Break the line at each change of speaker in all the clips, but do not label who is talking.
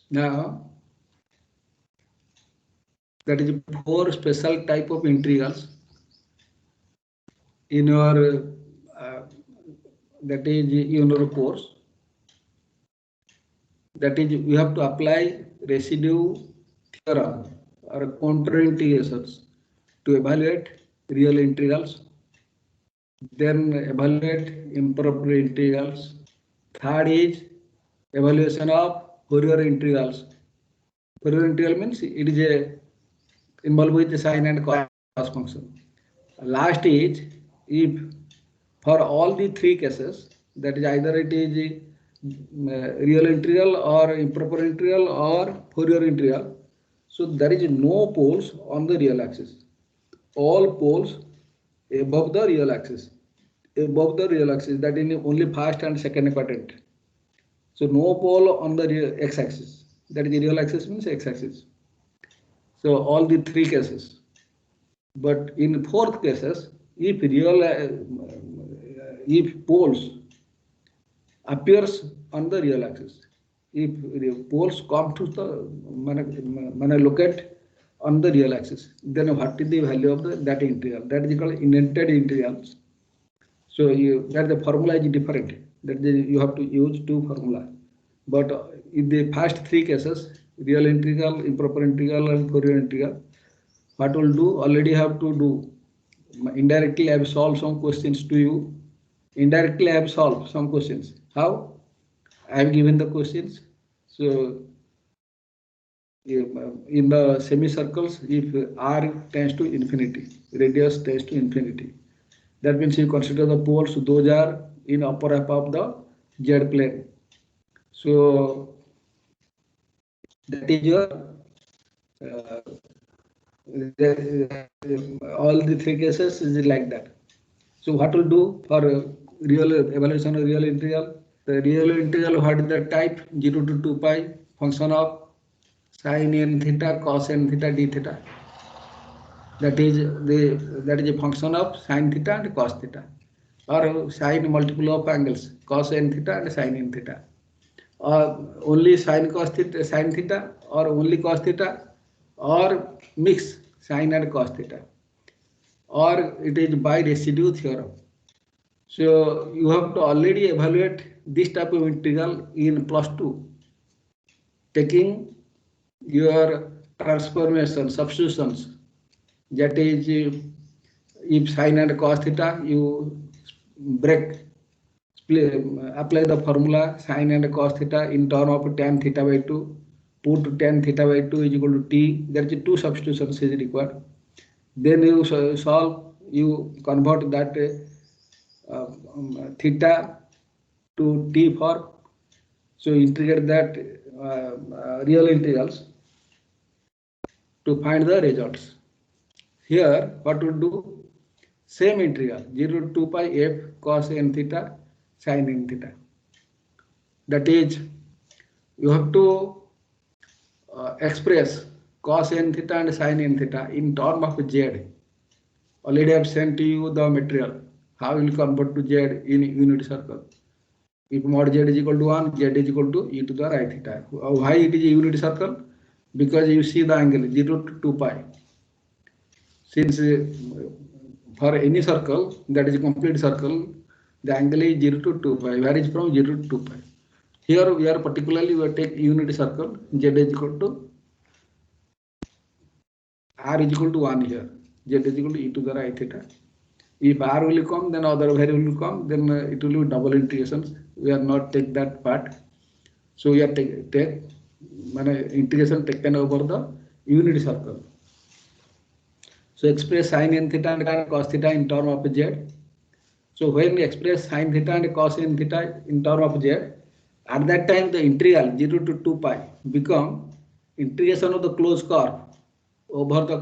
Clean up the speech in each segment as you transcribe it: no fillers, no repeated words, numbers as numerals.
Now, that is 4 special type of integrals in your that is in your course. That is, you have to apply residue theorem or counter integrations to evaluate real integrals, then evaluate improper integrals. Third is evaluation of Fourier integrals. Fourier integral means it is a involved with the sine and cos function. Last is if for all the 3 cases, that is either it is real integral or improper integral or Fourier integral, so there is no poles on the real axis. All poles above the real axis. Above the real axis, that is only first and second quadrant. So no pole on the x-axis. That is the real axis means x-axis. So all the 3 cases. But in 4th cases, if poles appears on the real axis, if poles come to the locate on the real axis, then what is the value of that integral? That is called indented integrals. So that the formula is different. That you have to use 2 formula. But in the first 3 cases, real integral, improper integral, and Fourier integral, what will do? Already have to do. Indirectly, I have solved some questions to you. Indirectly, I have solved some questions. How? I have given the questions. So in the semicircles, if r tends to infinity, radius tends to infinity, that means you consider the poles, those are in upper half of the z plane. So that is your all the 3 cases is like that. So what will do for real evaluation of real integral? The real integral, what is the type? 0 to 2 pi function of sin n theta, cos n theta, d theta. That is a function of sin theta and cos theta, or sin multiple of angles, cos n theta and sin n theta, or only sin cos theta, sin theta, or only cos theta, or mix sin and cos theta, or it is by residue theorem. So you have to already evaluate this type of integral in +2, taking your transformation, substitutions. That is, if sin and cos theta, you apply the formula sin and cos theta in term of tan theta by 2. Put tan theta by 2 is equal to t. There is 2 substitutions is required. Then you solve, you convert that theta to t form. So integrate that real integrals to find the results. Here, what to do? Same integral 0 to 2 pi f cos n theta sin n theta. That is, you have to express cos n theta and sin n theta in term of z. Already I have sent to you the material. How will you convert to z in unit circle? If mod z is equal to 1, z is equal to e to the right theta. Why it is a unit circle? Because you see the angle 0 to 2 pi. Since for any circle, that is a complete circle, the angle is 0 to 2 pi, varies from 0 to 2 pi. Here we are particularly, we take unit circle, z is equal to r is equal to 1 here, z is equal to e to the right theta. If r will come, then other variable will come, then it will be double integrations. We are not take that part. So we are take integration taken over the unit circle. So express sin n theta and cos theta in term of z. So when we express sin theta and cos n theta in term of z, at that time the integral 0 to 2 pi become integration of the closed curve over the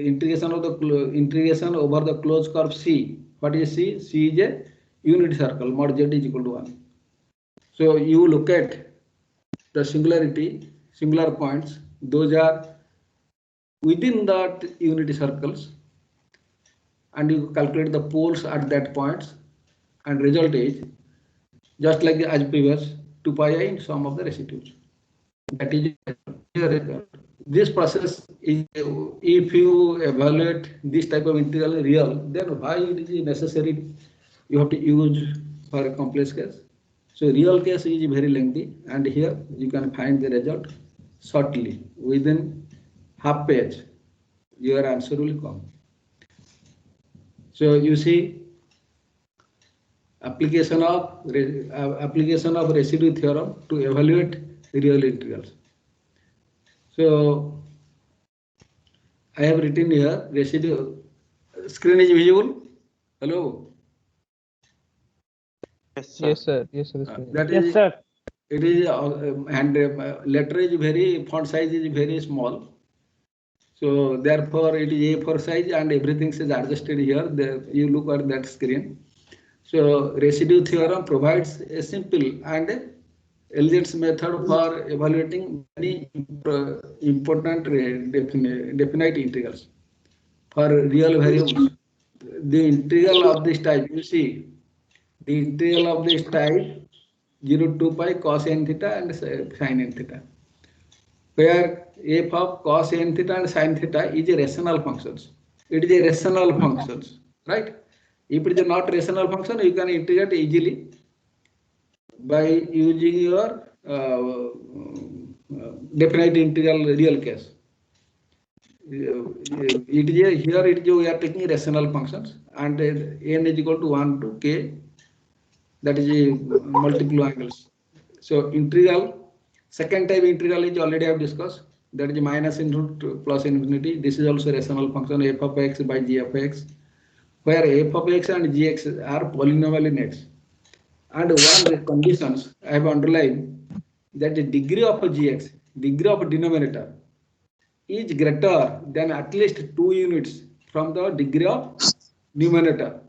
integration of the integration over the closed curve C. What is C? C is a unit circle. Mod Z is equal to 1. So you look at the singular points. Those are within that unity circles, and you calculate the poles at that points, and result is just like as previous 2 pi I in sum of the residues. That is this process is, if you evaluate this type of integral real, then why it is necessary you have to use for a complex case. So real case is very lengthy, and here you can find the result shortly within half page. Your answer will come. So you see application of residue theorem to evaluate real integrals. So I have written here residue. Screen is visible. Hello.
Yes, sir.
Yes, sir. Yes, sir.
That
Yes,
is,
sir.
it is and letter is very, font size is very small. So therefore it is A4 size and everything is adjusted here. You look at that screen. So residue theorem provides a simple and elegant method for evaluating many important definite integrals for real variables. The integral of this type, you see, the integral of this type 0 to pi cos n theta and sin n theta, where f of cos n theta and sin theta is a rational functions. It is a rational functions, right? If it is not rational function, you can integrate easily by using your definite integral real case. It is here we are taking rational functions, and n is equal to 1 to k, that is multiple angles. So integral, second type integral is already I have discussed, that is minus infinity plus infinity. This is also rational function f of x by g of x, where f of x and gx are polynomial in x. And one of the conditions I have underlined, that the degree of gx, degree of denominator, is greater than at least 2 units from the degree of numerator.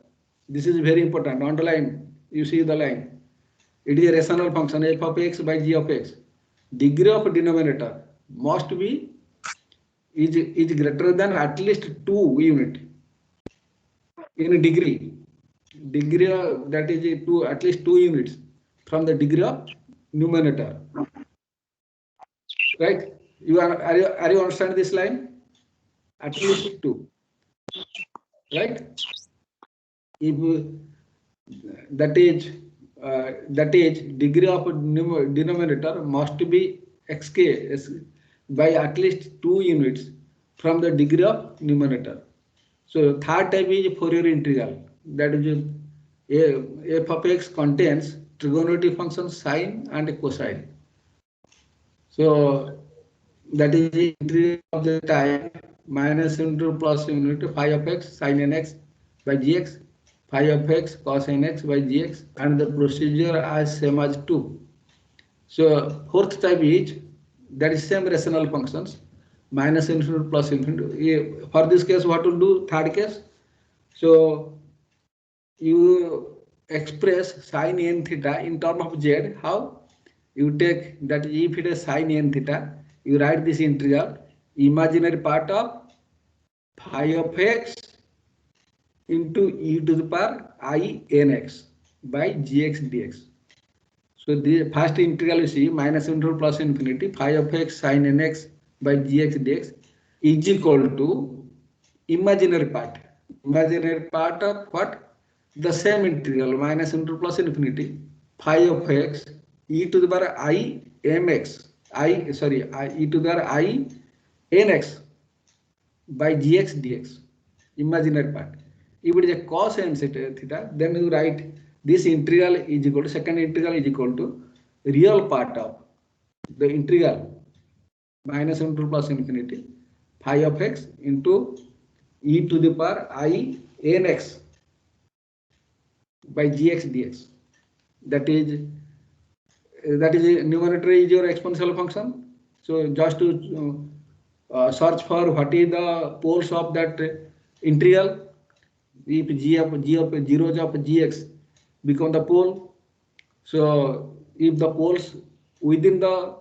This is very important. Underline, you see the line. It is a rational function f of x by g of x. Degree of denominator must be is greater than at least 2 unit in a degree. Degree that is at least 2 units from the degree of numerator. Right? Are you understand this line? At least 2. Right? If that is degree of denominator must be xk by at least 2 units from the degree of numerator. So third type is Fourier integral, that is f of x contains trigonometric functions sine and cosine. So that is the integral of the type minus into plus unit phi of x sin nx by gx, phi of x cos nx by gx, and the procedure as same as 2. So fourth type is, that is same rational functions minus infinity plus infinity. For this case, what to do? Third case. So you express sin n theta in terms of z. How? You take that if it is sin n theta, you write this integral imaginary part of phi of x into e to the power I nx by gx dx. So the first integral you see minus infinity plus infinity phi of x sin nx by gx dx is equal to imaginary part. Imaginary part of what? The same integral minus infinity plus infinity phi of x e to the power I mx e to the power I nx by gx dx, imaginary part. If it is a cos n theta, then you write this integral is equal to, second integral is equal to real part of the integral minus infinity plus infinity phi of x into e to the power I nx by gx dx. That is numerator is your exponential function. So just to search for what is the poles of that integral. If g of 0 of gx become the pole, so if the poles within the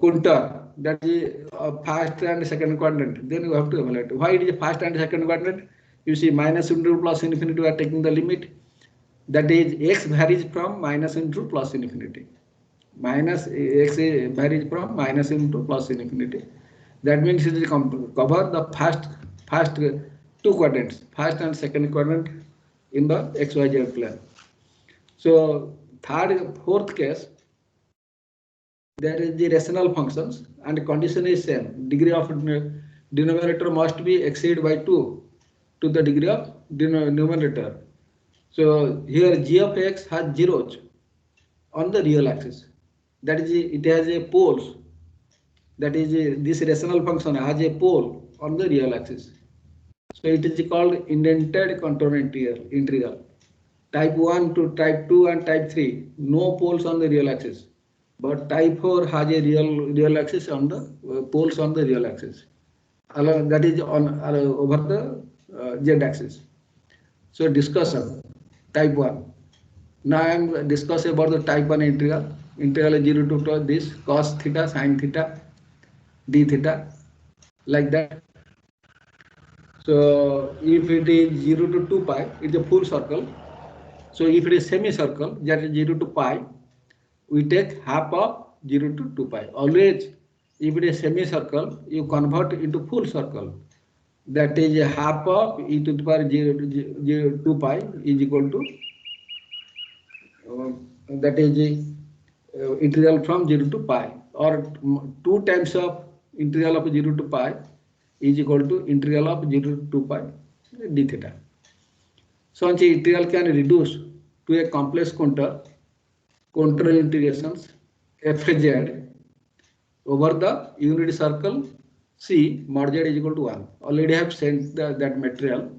contour, that is first and second quadrant, then you have to evaluate. Why it is first and second quadrant? You see minus into plus infinity, we are taking the limit. That is x varies from minus into plus infinity. Minus x varies from minus into plus infinity. That means it will cover the first two quadrants, first and second quadrant in the xyz plane. So fourth case, there is the rational functions and condition is same. Degree of denominator must be exceed by 2 to the degree of numerator. So here g of x has zeros on the real axis. That is, it has a poles. That is, this rational function has a pole on the real axis. So it is called indented contour integral. Type 1 to type 2 and type 3, no poles on the real axis. But type 4 has a real axis on the poles on the real axis. That is on over the z axis. So discussion type 1. Now I am discussing about the type 1 integral. Integral is 0 to this cos theta, sin theta, d theta, like that. So if it is 0 to 2 pi, it's a full circle. So if it is semicircle, that is 0 to pi, we take half of 0 to 2 pi. Always, if it is semicircle, you convert into full circle. That is half of e to the power 0 to 2 pi is equal to that is integral from 0 to pi, or 2 times of integral of 0 to pi is equal to integral of 0 to 2 pi d theta. So integral can reduce to a complex contour integrations fz over the unit circle C mod z is equal to 1. Already have sent that material.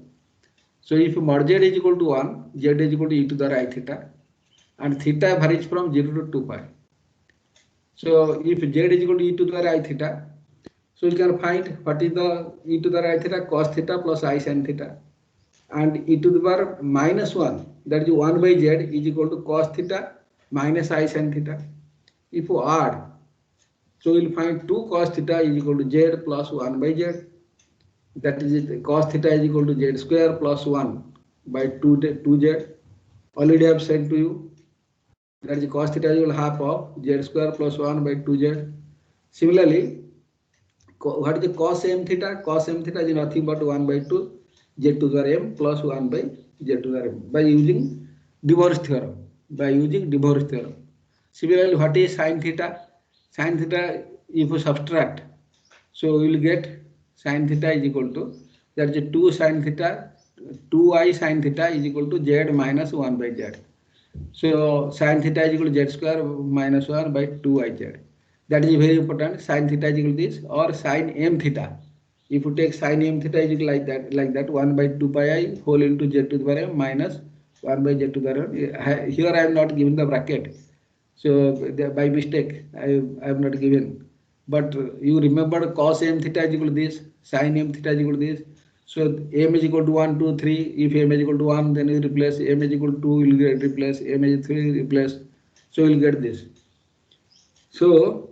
So if mod z is equal to 1, z is equal to e to the right theta, and theta varies from 0 to 2 pi. So if z is equal to e to the right theta, so you can find what is the e to the right theta, cos theta plus I sin theta, and e to the power minus 1, that is 1 by z is equal to cos theta minus I sin theta. If you add, so we will find 2 cos theta is equal to z plus 1 by z. That is it, cos theta is equal to z square plus 1 by 2z. Already I have said to you, that is cos theta is equal to half of z square plus 1 by 2z. Similarly, what is the cos m theta? Cos m theta is nothing but 1 by 2 z to the m plus 1 by z to the m by using divorce theorem. Similarly, what is sin theta? Sin theta, if you subtract, so we will get sin theta is equal to, that is 2 sin theta, 2i sin theta is equal to z minus 1 by z. So sin theta is equal to z square minus 1 by 2iz. That is very important. Sin theta is equal to this, or sin m theta. If you take sin m theta is equal like that 1 by 2 pi I whole into z to the power m minus 1 by z to the power m. Here I am not giving the bracket. So by mistake I have not given. But you remember cos m theta is equal to this, sin m theta is equal to this. So m is equal to 1, 2, 3. If m is equal to 1, then you replace. M is equal to 2, you will get replace. M is 3, replace. So you will get this. So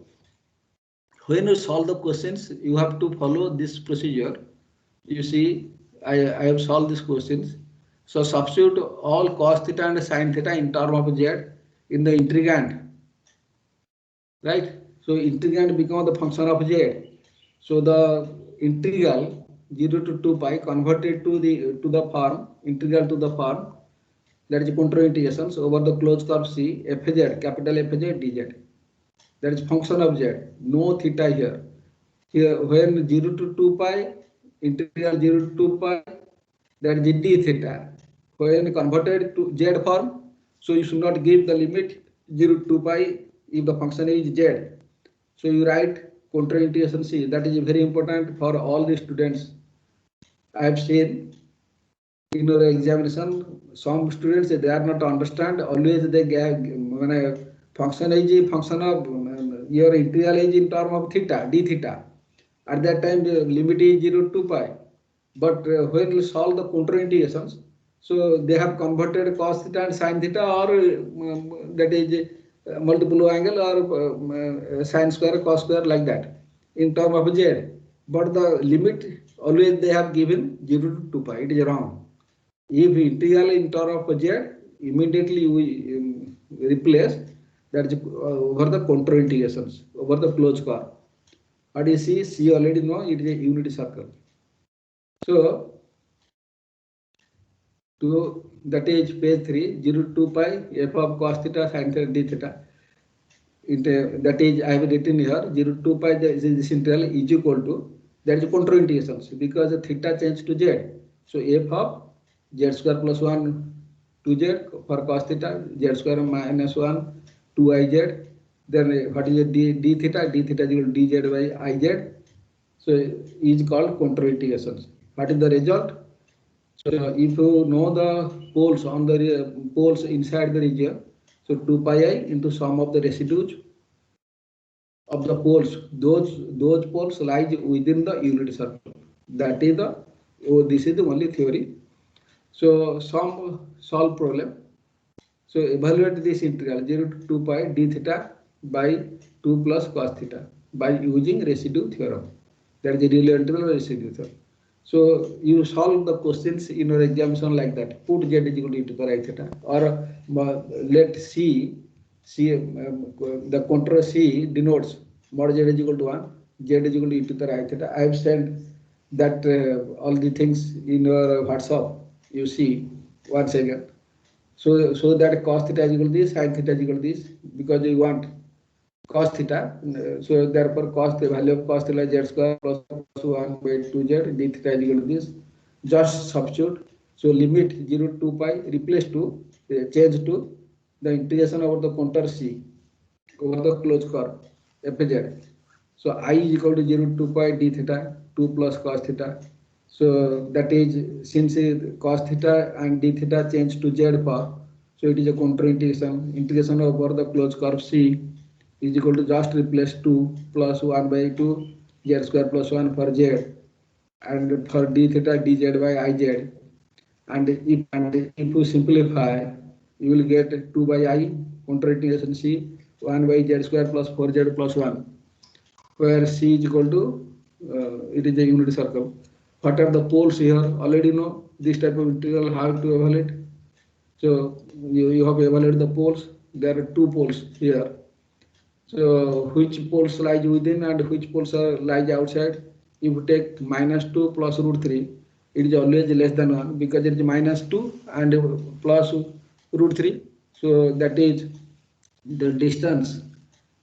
when you solve the questions, you have to follow this procedure. You see, I have solved these questions. So substitute all cos theta and sin theta in term of z in the integrand. Right? So integrand becomes the function of z. So the integral 0 to 2 pi converted to the form, integral to the form, that is contour integrations over the closed curve C, fz, capital Fz dz. That is function of z, no theta here. Here when 0 to 2 pi, integral 0 to 2 pi, that is d theta. When converted to z form, so you should not give the limit 0 to 2 pi if the function is z. So you write contour integration C. That is very important for all the students. I have seen in your examination, some students they are not understand. Always they get when a function is a function of your integral is in term of theta, d theta. At that time, the limit is 0 to pi. But when we solve the counter integrations, so they have converted cos theta and sin theta, or that is multiple angle, or sin square, cos square, like that, in term of z. But the limit always they have given 0 to 2 pi. It is wrong. If integral in term of z, immediately we replace that is, over the counter integrations, over the closed curve. What you see, C already know it is a unit circle. So, to that is page 3, 0 to 2 pi f of cos theta sin theta d theta. That is, I have written here 0 to 2 pi, this integral is equal to, that is counter integrations, because the theta changes to z. So, f of z square plus 1 2z for cos theta, z square minus 1 2iz. Then what is d theta? D theta is equal to dz by iz. So, is called counter integrations. What is the result? So, if you know the poles on the poles inside the region, so 2 pi I into sum of the residues of the poles, those poles lies within the unit circle. That is the, this is the only theory. So, some solve problem. So, evaluate this integral 0 to 2 pi d theta by 2 plus cos theta by using residue theorem. That is the real integral residue theorem. So, you solve the questions in your examination like that. Put z is equal to e to the right theta, or let C the contour C denotes mod z is equal to 1, z is equal to e to the right theta. I have sent that all the things in your WhatsApp. You see once again. So that cos theta is equal to this, sin theta is equal to this, because you want cos theta. So therefore, the value of cos theta z square plus 1 by 2z d theta is equal to this. Just substitute. So limit 0 to 2 pi replace to change to the integration over the contour C over the closed curve fz. So I is equal to 0 to 2 pi d theta 2 plus cos theta. So that is, since cos theta and d theta change to z power, so it is a counter integration over the closed curve C is equal to just replace 2 plus 1 by 2 z square plus 1 for z, and for d theta dz by iz. And if you simplify, you will get 2 by I counter integration C 1 by z square plus 4z plus 1, where C is equal to it is a unit circle. What are the poles here? Already know this type of integral how to evaluate. So you have evaluated the poles. There are two poles here. So which poles lies within and which poles are lies outside? If you take -2 plus root 3, it is always less than 1, because it is -2 and plus root 3. So that is the distance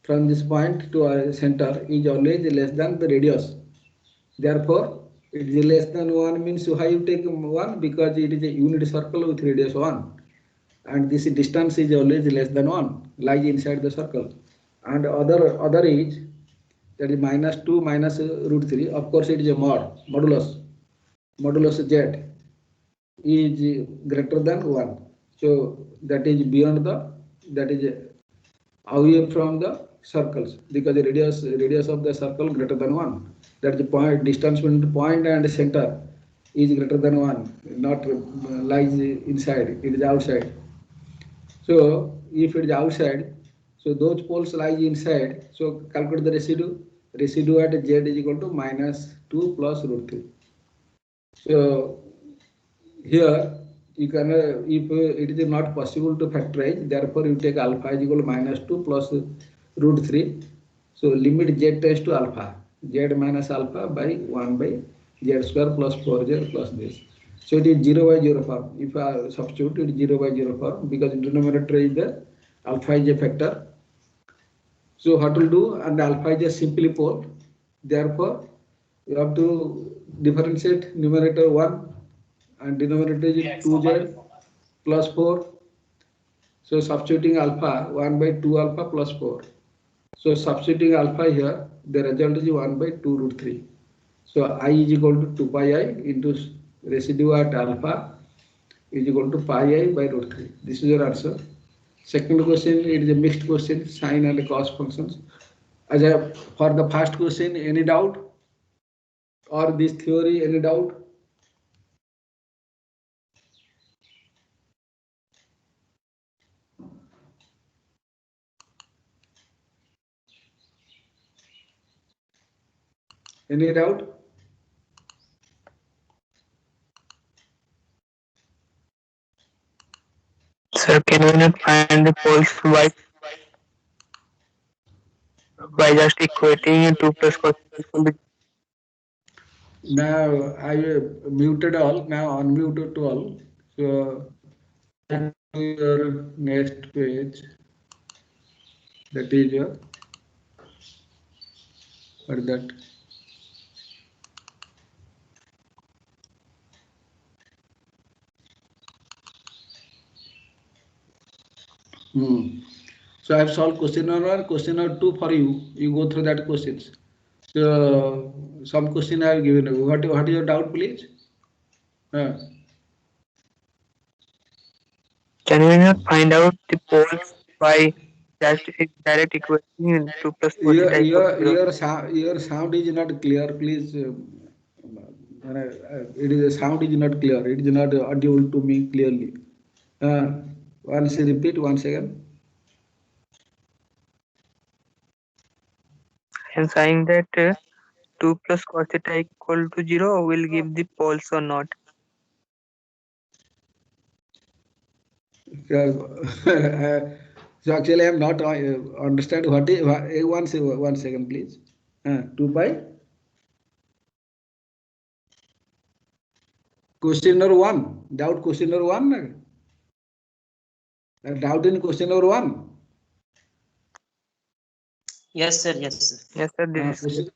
from this point to our center is always less than the radius. Therefore, it is less than 1 means why you take 1? Because it is a unit circle with radius 1. And this distance is always less than 1, lies inside the circle. And other is, that is -2 minus root 3. Of course, it is a modulus z is greater than 1. So that is beyond the, that is away from the circles, because the radius of the circle greater than 1. That is the point, distance between the point and center is greater than 1, not lies inside, it is outside. So if it is outside, so those poles lies inside. So calculate the residue. Residue at z is equal to -2 plus root 3. So here you can, if it is not possible to factorize, therefore you take alpha is equal to -2 plus root 3. So limit z tends to alpha, z minus alpha by 1 by z square plus 4z plus this. So it is 0 by 0 form. If I substitute, it is 0 by 0 form, because denominator is the alpha is a factor. So what will do, and alpha is a simple pole. Therefore, you have to differentiate numerator 1 and denominator is 2z plus 4. So substituting alpha 1 by 2 alpha plus 4. So substituting alpha here, the result is 1 by 2 root 3. So I is equal to 2 pi I into residue at alpha is equal to pi I by root 3. This is your answer. Second question, it is a mixed question, sine and cos functions. For the first question, any doubt? or this theory? Any doubt? Any doubt?
Sir, can we not find the poles by just equating 2 plus cos theta equal to
Now I muted all. Now unmuted to all. So to your next page. That is your what is that? So I have solved question number 1, question number 2 for you. You go through that questions. So some question I have given you. What is your doubt, please?
Can we not find out the poles by just direct equating 2 plus cos
Your
theta equal to 0?
your sound is not clear. Please, it is sound is not clear. It is not audible to me clearly. Once repeat once again.
I am saying that 2 plus cos theta equal to 0 will give the poles or not.
So actually, I am not understand what is one second, please. 2 pi. Question number 1. Doubt question number 1. Doubt in question number 1.
Yes, sir. Yes, sir.
Yes, sir. This is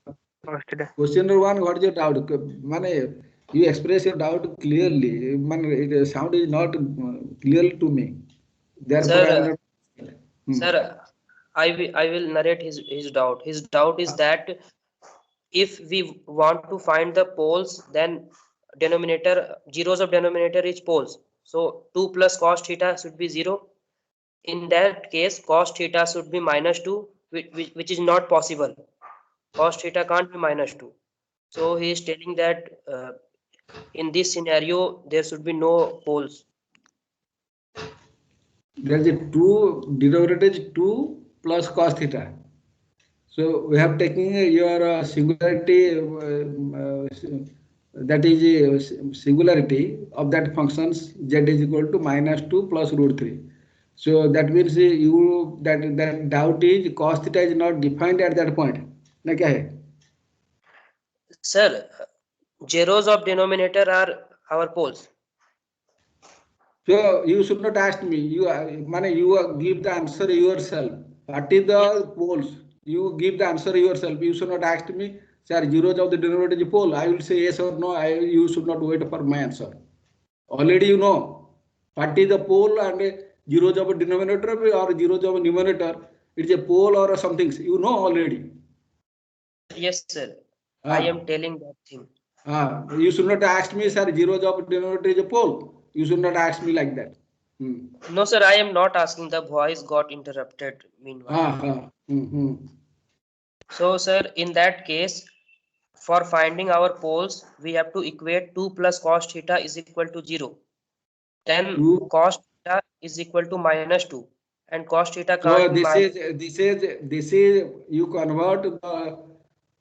Question number 1. What is your doubt? Mane, you express your doubt clearly. The sound is not clear to me. Therefore, I am not.
Sir, I will narrate his doubt. His doubt is that if we want to find the poles, then denominator zeros of denominator is poles. So 2 plus cos theta should be 0. In that case, cos theta should be minus 2, which is not possible. Cos theta can't be minus 2. So he is telling that in this scenario there should be no poles.
There is a 2, denominator is 2 plus cos theta. So we have taken your singularity, that is singularity of that functions z is equal to minus 2 plus root 3. So that means you that doubt is cos theta is not defined at that point. Na kya hai?
Sir, zeros of denominator are our poles.
So you should not ask me. You give the answer yourself. What is the poles? You give the answer yourself. You should not ask me. Sir, zeros of the denominator is pole. I will say yes or no. You should not wait for my answer. Already you know what is the pole and zeros of a denominator or zeros of a numerator. It's a pole or something. You know already.
Yes, sir. I am telling that thing.
You should not ask me, sir, zeros of denominator is a pole. You should not ask me like that.
No, sir, I am not asking. The voice got interrupted meanwhile. So, sir, in that case, for finding our poles, we have to equate 2 plus cos theta is equal to 0. Then cos theta is equal to minus 2. And cos theta
So
can't be minus.
this is you convert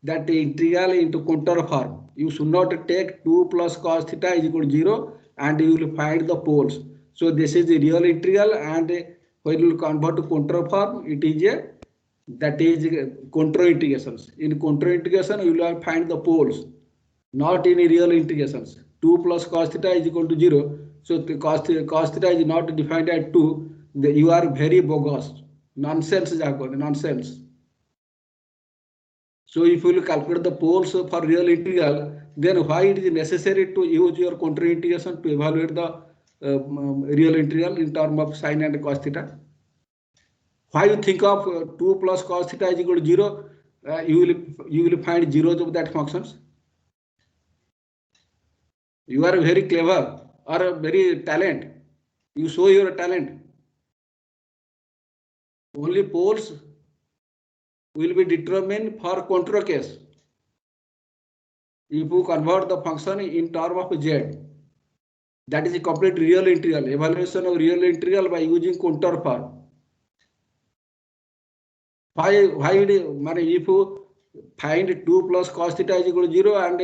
that integral into counter form. You should not take 2 plus cos theta is equal to 0 and you will find the poles. So this is the real integral, and when you convert to counter form, it is that is contour integrations. In contour integration, you will find the poles, not in real integrations. 2 plus cos theta is equal to 0. So the cos theta is not defined as 2. You are very bogus. Nonsense, Jacob, nonsense. So if you will calculate the poles for real integral, then why it is necessary to use your contour integration to evaluate the real integral in terms of sin and cos theta? Why you think of 2 plus cos theta is equal to 0? You will find zeros of that functions. You are very clever or very talent. You show your talent. Only poles will be determined for contour case. if you convert the function in term of z, that is a complete real integral, evaluation of real integral by using counter form. Why if you find 2 plus cos theta is equal to 0 and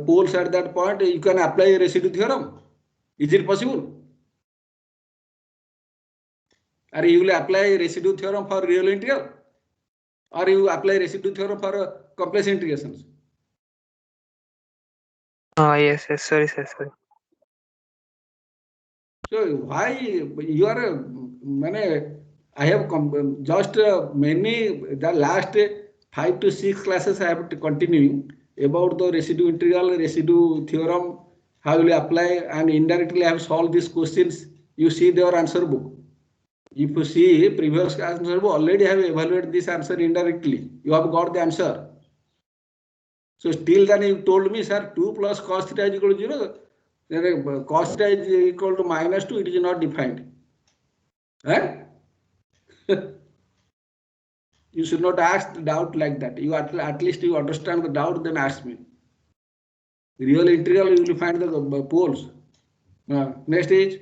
poles at that point, you can apply a residue theorem. Is it possible? Or you will apply residue theorem for real integral, or you apply residue theorem for complex integrations?
Yes, sorry.
So why you are I have just many the last 5 to 6 classes I have to continuing about the residue integral, residue theorem, how will you apply, and indirectly I have solved these questions. You see their answer book. If you see previous answer book, already have evaluated this answer indirectly. You have got the answer. So still then you told me, sir, 2 plus cos theta is equal to 0. Then cos theta is equal to -2. It is not defined. Right? You should not ask the doubt like that. You at least you understand the doubt, then ask me. Real integral, you will find the poles. Next is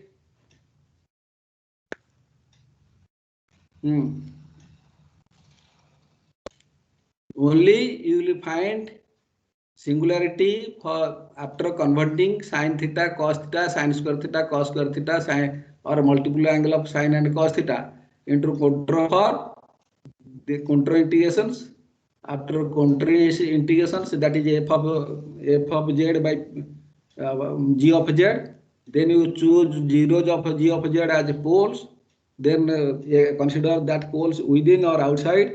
only you will find singularity for after converting sin theta, cos theta, sin square theta, cos square theta, sin or multiple angle of sin and cos theta into control for the control integrations. After control integrations, that is f of z by g of z. Then you choose zeros of g of z as poles. Then consider that poles within or outside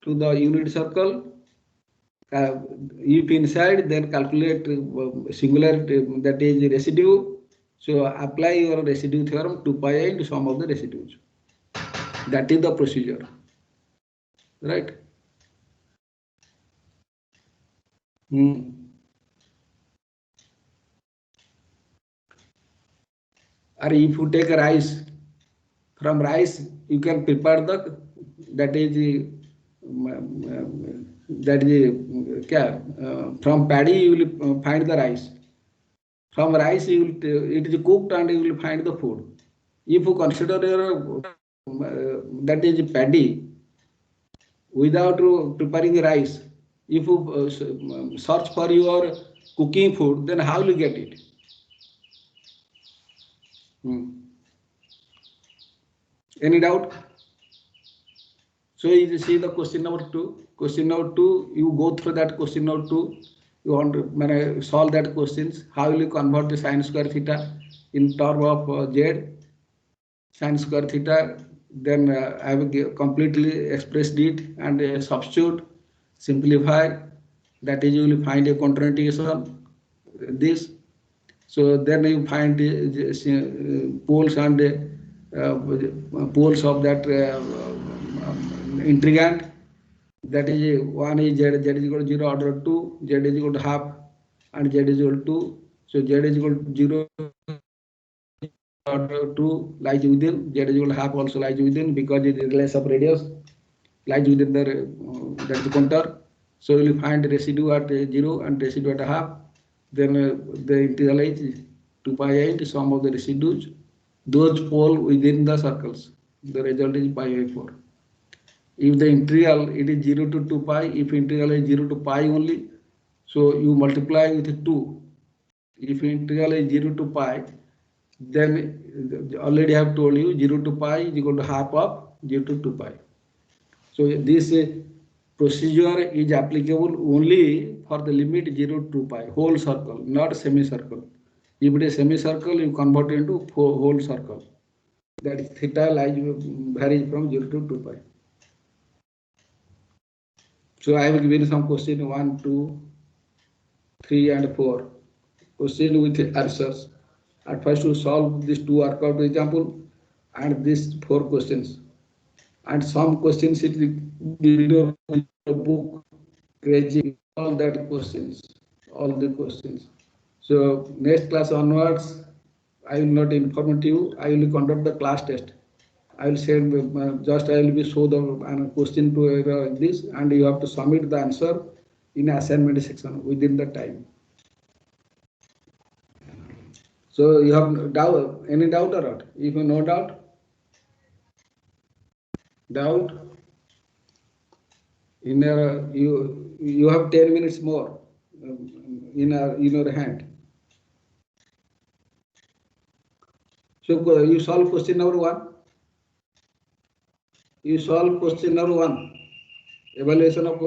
to the unit circle. If inside, then calculate singularity, that is residue. So apply your residue theorem 2 pi I into sum of the residues. That is the procedure, right? Or if you take rice, from rice you can prepare the from paddy you will find the rice. From rice you will, it is cooked and you will find the food. If you consider that is paddy without preparing rice, if you search for your cooking food, then how will you get it? Any doubt? So you see the question number 2. Question number 2, you go through that question number 2. You want to solve that questions. How will you convert the sin square theta in term of z? Sin square theta. Then I have completely expressed it and substitute, simplify. That is, you will find a control integration. This. So then you find poles and poles of that integrand. That is one is z is equal to 0 order 2, z is equal to half, and z is equal to 2. So z is equal to 0 order 2 lies within, z is equal to half also lies within, because it is less of radius lies within the that is the counter. So you will find residue at 0 and residue at half. Then the integral is 2 pi I into sum of the residues. Those fall within the circles. The result is pi by 4. If the integral it is 0 to 2 pi, if integral is 0 to pi only, so you multiply with 2. If integral is 0 to pi, then already I have told you 0 to pi is equal to half of 0 to 2 pi. So this procedure is applicable only for the limit 0 to 2 pi, whole circle, not semicircle. If it is semicircle, you convert it into whole circle. That is theta lies varies from 0 to 2 pi. So I have given some question 1, 2, 3 and 4. Question with answers. At first you solve these 2 workout example and these 4 questions. And some questions it will book crazy, all that questions, all the questions. So next class onwards, I will not inform you. I will conduct the class test. I will send I will be show the question to this, and you have to submit the answer in assignment section within the time. So you have doubt, any doubt or not? If you no doubt, in you have 10 minutes more in your hand. So you solve question number 1. You solve question number 1. Evaluation of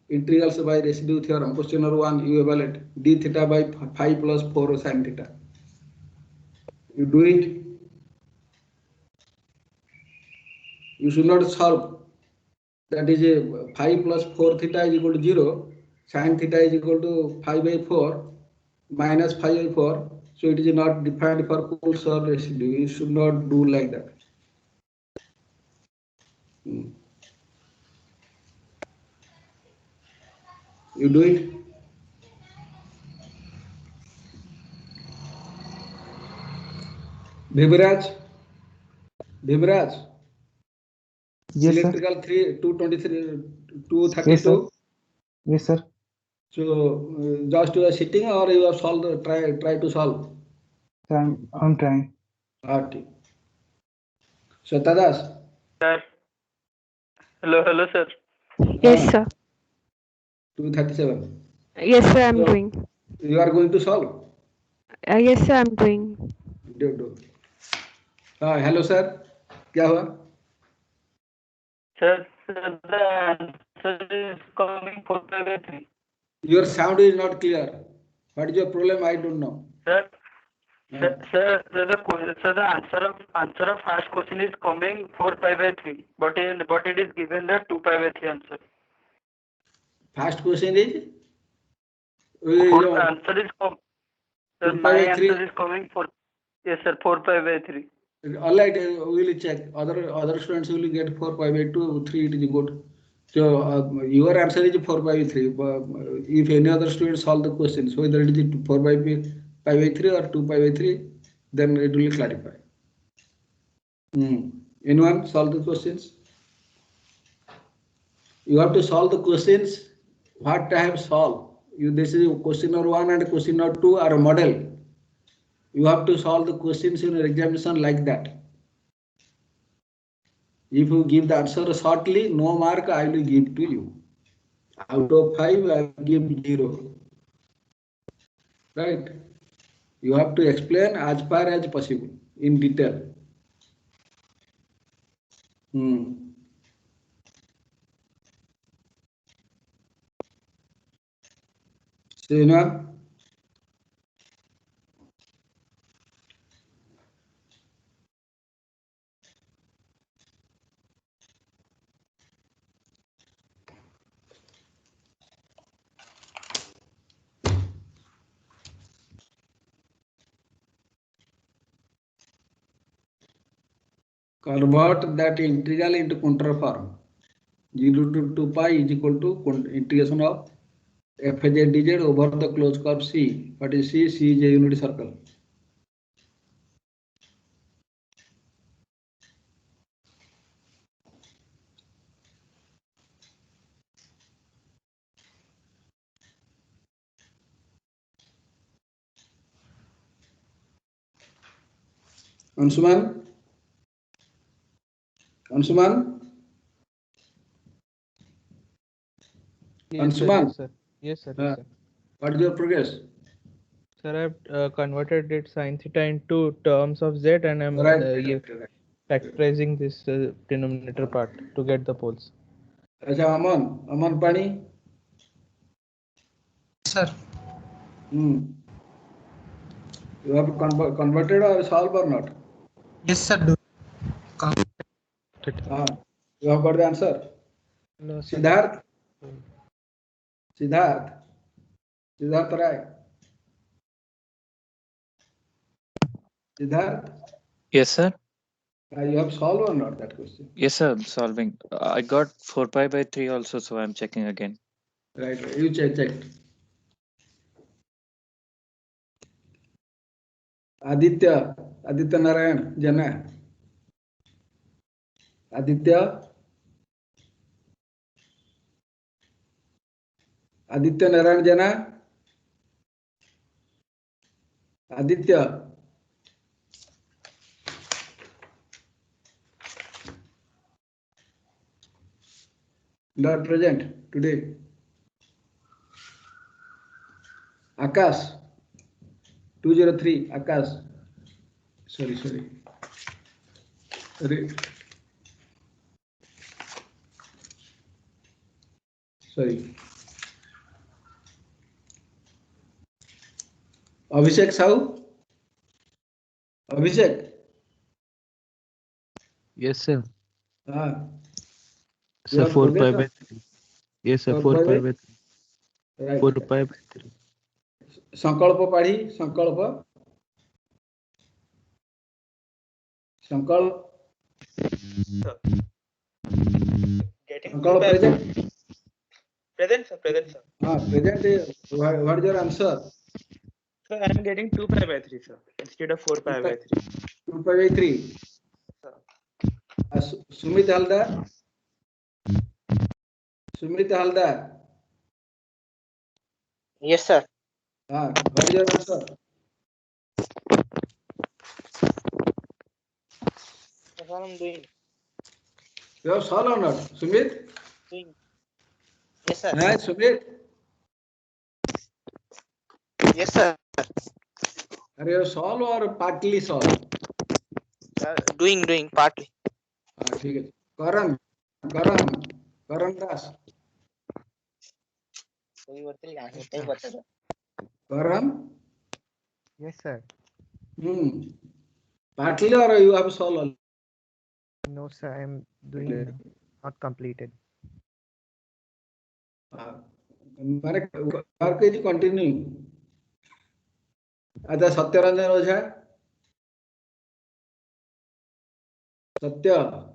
integrals by residue theorem. Question number 1, you evaluate d theta by 5 plus 4 sin theta. You do it. You should not solve. That is a 5 plus 4 theta is equal to 0. Sin theta is equal to 5 by 4 minus 5 by 4. So it is not defined for poles or residue. You should not do like that. You do it. Bhimaraj.
Yes, sir.
Electrical 3, 223, 232.
Yes, sir. Yes, sir.
So just you are sitting or you have solved, try to solve.
I'm trying.
RT. Shwetadas.
Sir. Hello, sir.
Yes, sir.
237.
Yes, sir, I'm
So,
doing.
You are going to solve.
Yes, sir, I'm doing.
Do. Hello sir. क्या हुआ?
Sir, the answer is coming 4 by 3.
Your sound is not clear. What is your problem? I don't know.
Sir, the answer of first question is coming 4 pi by 3, but it is given the 2 pi by 3 answer.
First question is?
Answer is sir,
2
my
pi by 3.
answer is coming 4. Yes, sir, 4 pi by 3.
All right, we will check. Other students will get 4 pi by 2, 3 it is good. So your answer is 4 pi by 3. If any other student solve the question, so whether it is 4 pi by 3 or 2 pi by 3, then it will clarify. Anyone solve the questions? You have to solve the questions what I have solved. This is question number 1 and question number 2 are a model. You have to solve the questions in your examination like that. If you give the answer shortly, no mark I will give to you. Out of 5, I will give 0. Right? You have to explain as far as possible in detail. Sina? Convert that integral into counter form. 0 to 2 pi is equal to integration of fz dz over the closed curve C. What is C? C is a unit circle. Ansuman?
Yes, sir.
Ansuman?
Yes, sir. Yes, sir. Yes, sir.
What is your progress?
Sir, I've converted it sine theta into terms of z, and I'm
Right.
factorizing this denominator part to get the poles.
Acha, Aman Pani?
Sir.
You have converted or solved or not?
Yes, sir.
You have got the answer?
No, sir.
Siddharth Rai. Siddharth,
Yes, sir.
you have solved or not that question?
Yes, sir. I'm solving. I got 4 pi by 3 also, so I'm checking again.
Right. You check. Aditya Narayan Jana. Aditya. Aditya Narayan Jana. Aditya. Not present today. Akash. 203. Akash. Sorry. Sorry. Abhishek Sahu. Abhishek.
Yes, sir.
Ah,
Sir,
are
4 pi
progress
by 3. Yes, sir.
4
4 pi
by
by 3.
right.
4 pi by 3.
संकल्प पाढ़ी संकल्प संकल्प
Getting
संकल्प present.
present, sir. Present, sir.
Present. What is your answer?
Sir, I am getting 2 pi by 3, sir, instead of 4 pi by 3.
2 pi by 3.
Sir.
Sumit Haldar. Sumit Haldar.
Yes, sir.
What is your answer?
That's what I'm doing.
You have solved or not, Sumit?
Doing. Yes, sir.
Sumit.
Yes, sir.
Are you solved or partly solved?
Doing partly.
ठीक है. Karan Das. Karan.
Yes, sir.
Partly or you have solved all?
No, sir. I am doing now. Not completed.
माने work is continuing. अच्छा सत्यरंजन ओझा. सत्य.